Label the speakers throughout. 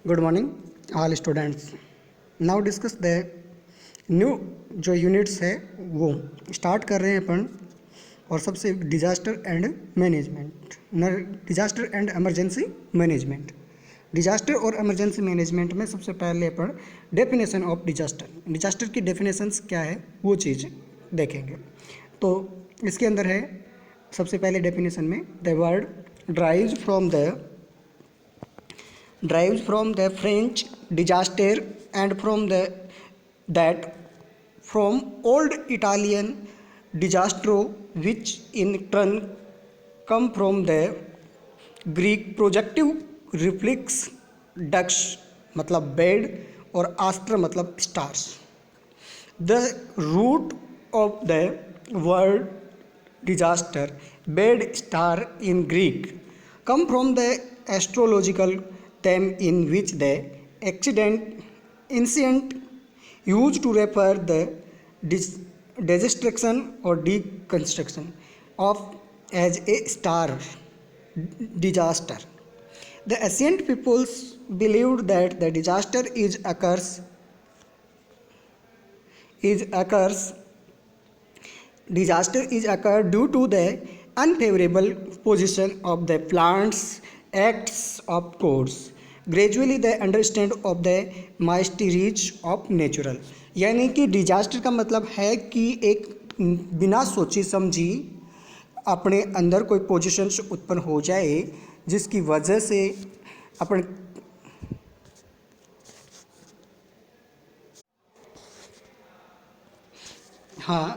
Speaker 1: Good morning all students. Now discuss the new जो units है वो स्टार्ट कर रहे हैं अपन। और सबसे disaster and management, disaster and emergency management. Disaster और इमरजेंसी मैनेजमेंट में सबसे पहले अपन डेफिनेशन ऑफ डिजास्टर की डेफिनेशंस क्या है वो चीज़ देखेंगे। तो इसके अंदर है सबसे पहले डेफिनेशन में the word drives from the French disaster and from old Italian disastro, which in turn come from the Greek projective reflex dux मतलब बेड और आस्त्र मतलब stars. The root of the word disaster, bed star in Greek, come from the astrological term in which the ancient used to refer the destruction or deconstruction of as a star disaster. The ancient peoples believed that the disaster occurred due to the unfavorable position of the plants, acts of gods, gradually the understand of the mysteries of natural। यानी कि disaster का मतलब है कि एक बिना सोची समझी अपने अंदर कोई पोजीशंस उत्पन्न हो जाए जिसकी वजह से अपन हाँ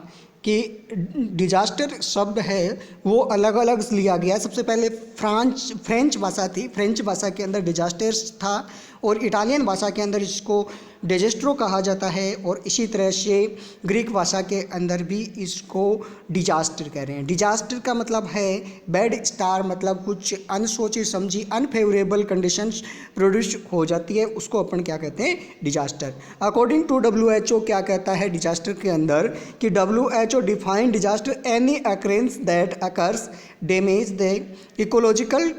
Speaker 1: कि डिजास्टर शब्द है वो अलग अलग लिया गया। सबसे पहले फ्रेंच भाषा थी, फ्रेंच भाषा के अंदर डिजास्टर्स था और इटालियन भाषा के अंदर इसको डिजेस्ट्रो कहा जाता है और इसी तरह से ग्रीक भाषा के अंदर भी इसको डिजास्टर कह रहे हैं। डिजास्टर का मतलब है बैड स्टार, मतलब कुछ अनसोची समझी अनफेवरेबल कंडीशंस प्रोड्यूस हो जाती है, उसको अपन क्या कहते हैं डिजास्टर। अकॉर्डिंग टू WHO क्या कहता है डिजास्टर के अंदर कि WHO define disaster any occurrence that occurs damage the ecological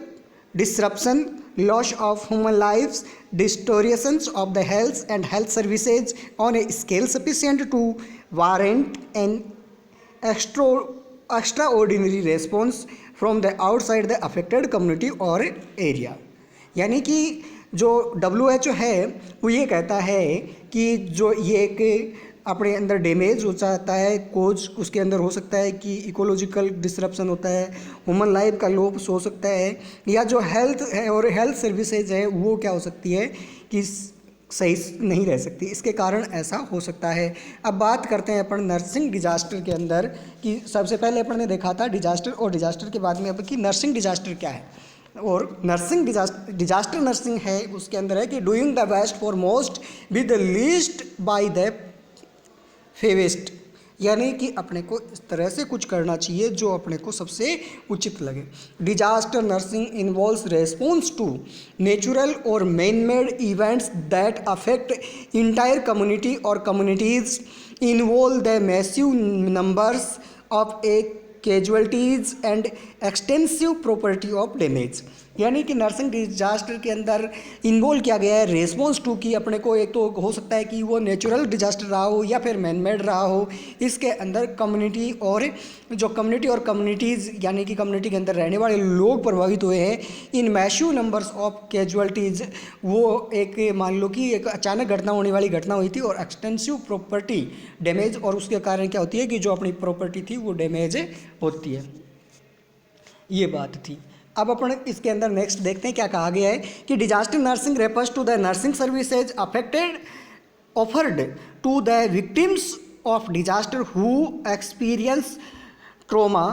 Speaker 1: disruption, loss of human lives, distortions of the health and health services on a scale sufficient to warrant an extraordinary response from the outside the affected community or area। यानी कि जो WHO है वो ये कहता है कि जो ये एक अपने अंदर डैमेज हो जाता है, कोज उसके अंदर हो सकता है कि इकोलॉजिकल डिसरप्शन होता है, ह्यूमन लाइफ का लॉस हो सकता है, या जो हेल्थ है और हेल्थ सर्विसेज है वो क्या हो सकती है कि सही नहीं रह सकती, इसके कारण ऐसा हो सकता है। अब बात करते हैं अपन नर्सिंग डिजास्टर के अंदर कि सबसे पहले अपन ने देखा था डिजास्टर और डिजास्टर के बाद में अब कि नर्सिंग डिजास्टर क्या है। और नर्सिंग डिजास्टर नर्सिंग है उसके अंदर है कि doing the best for most with the least by the fewest, यानी कि अपने को इस तरह से कुछ करना चाहिए जो अपने को सबसे उचित लगे। Disaster nursing involves response to natural और man made events that affect entire community और communities involve the massive numbers of a casualties and extensive property of damage. यानी कि नर्सिंग डिजास्टर के अंदर इन्वॉल्व किया गया है रेस्पॉन्स टू कि अपने को एक तो हो सकता है कि वो नेचुरल डिजास्टर रहा हो या फिर मैन मेड रहा हो, इसके अंदर कम्युनिटी और जो कम्युनिटी और कम्युनिटीज़ यानी कि कम्युनिटी के अंदर रहने वाले लोग प्रभावित हुए हैं। इन मैसिव नंबर्स ऑफ कैजुअलिटीज़ वो एक मान लो कि एक अचानक घटना होने वाली घटना हुई थी और एक्सटेंसिव प्रॉपर्टी डैमेज, और उसके कारण क्या होती है कि जो अपनी प्रॉपर्टी थी वो डैमेज होती है, ये बात थी। अब अपन इसके अंदर नेक्स्ट देखते हैं क्या कहा गया है कि disaster nursing refers to the nursing services offered to the victims of disaster who experience trauma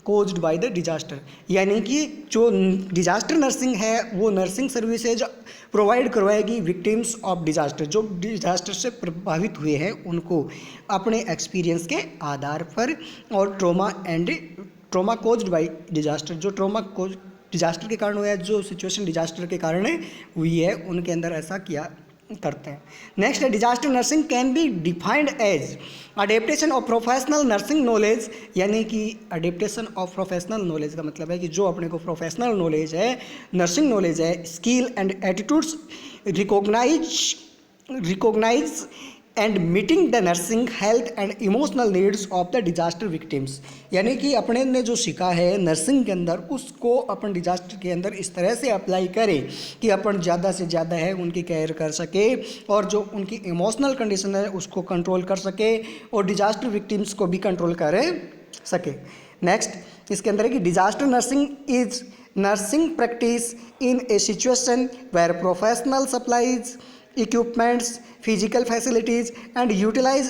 Speaker 1: caused by the disaster. यानी कि जो डिजास्टर नर्सिंग है वो नर्सिंग सर्विसेज प्रोवाइड करवाएगी विक्टिम्स ऑफ डिजास्टर, जो डिजास्टर से प्रभावित हुए हैं उनको अपने एक्सपीरियंस के आधार पर, और ट्रॉमा कोज्ड बाय डिजास्टर, जो ट्रॉमा कोज डिजास्टर के कारण हुआ है, जो सिचुएशन डिजास्टर के कारण हुई है उनके अंदर ऐसा किया करते हैं। नेक्स्ट है disaster nursing can be defined as adaptation of professional nursing knowledge. यानी कि अडेप्टेशन ऑफ प्रोफेशनल नॉलेज का मतलब है कि जो अपने को प्रोफेशनल नॉलेज है, नर्सिंग नॉलेज है, skill and attitudes recognise and meeting the nursing health and emotional needs of the disaster victims. यानी कि अपने ने जो सीखा है नर्सिंग के अंदर उसको अपन डिजास्टर के अंदर इस तरह से अप्लाई करें कि अपन ज़्यादा से ज़्यादा है उनकी केयर कर सके और जो उनकी इमोशनल कंडीशन है उसको कंट्रोल कर सके और डिजास्टर विक्टिम्स को भी कंट्रोल कर सके। नेक्स्ट इसके अंदर है कि disaster nursing is nursing practice in a situation where professional supplies equipments, physical facilities and utilize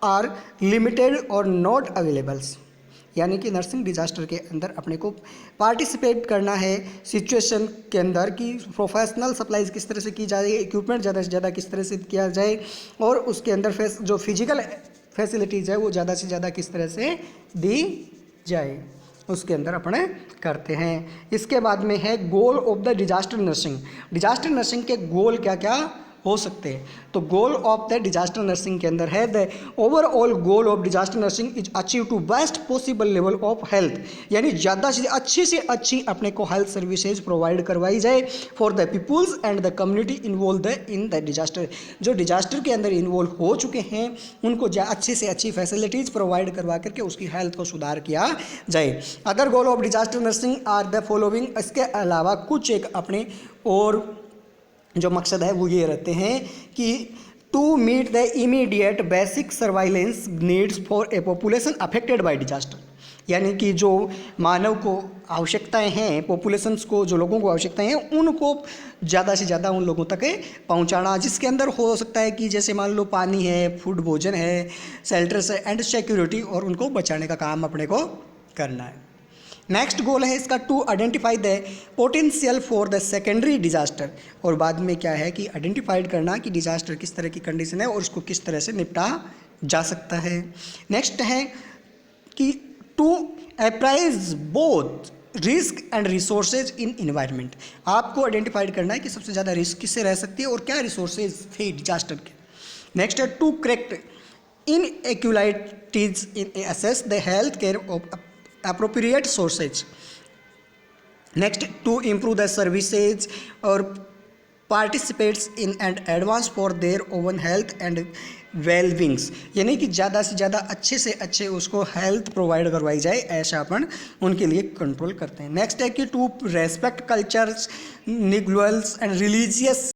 Speaker 1: are limited or not available। यानी कि नर्सिंग डिजास्टर के अंदर अपने को पार्टिसिपेट करना है सिचुएशन के अंदर कि प्रोफेशनल सप्लाईज किस तरह से की जाए, इक्विपमेंट ज़्यादा से ज़्यादा किस तरह से किया जाए और उसके अंदर जो फिजिकल फैसिलिटीज़ है वो ज़्यादा से ज़्यादा किस तरह से दी जाए उसके अंदर अपने करते हैं। इसके बाद में है goal of the disaster nursing. Disaster nursing के गोल क्या क्या हो सकते हैं, तो goal of the disaster nursing के अंदर है the overall goal of disaster nursing is achieve to best possible level of health. यानी ज़्यादा से अच्छी अपने को हेल्थ सर्विसेज प्रोवाइड करवाई जाए for the peoples and the community involve in the disaster. जो डिजास्टर के अंदर इन्वॉल्व हो चुके हैं उनको अच्छी से अच्छी फैसिलिटीज़ प्रोवाइड करवा करके उसकी हेल्थ को सुधार किया जाए। Other goal of disaster nursing are the following. इसके अलावा कुछ एक अपने और जो मकसद है वो ये रहते हैं कि to meet the immediate basic surveillance needs for a population affected by disaster. यानी कि जो मानव को आवश्यकताएं हैं, पॉपुलेशंस को जो लोगों को आवश्यकताएं हैं उनको ज़्यादा से ज़्यादा उन लोगों तक पहुंचाना, जिसके अंदर हो सकता है कि जैसे मान लो पानी है, फूड भोजन है, शेल्टर्स है एंड सिक्योरिटी, और उनको बचाने का काम अपने को करना है। नेक्स्ट गोल है इसका to identify the potential for the secondary disaster. और बाद में क्या है कि आइडेंटिफाइड करना कि डिजास्टर किस तरह की कंडीशन है और उसको किस तरह से निपटा जा सकता है। नेक्स्ट है कि to apprise both risk and resources in environment. आपको आइडेंटिफाइड करना है कि सबसे ज़्यादा रिस्क किससे रह सकती है और क्या रिसोर्सेज थे डिजास्टर के। नेक्स्ट है to correct inequalities in access the health care of appropriate sources। Next, to improve the services or participates in and advance for their own health and well-beings। यानी कि ज़्यादा से ज़्यादा अच्छे से अच्छे उसको हेल्थ प्रोवाइड करवाई जाए, ऐसा अपन उनके लिए कंट्रोल करते हैं। नेक्स्ट है कि टू रेस्पेक्ट कल्चर्स, निगुअल्स एंड रिलीजियस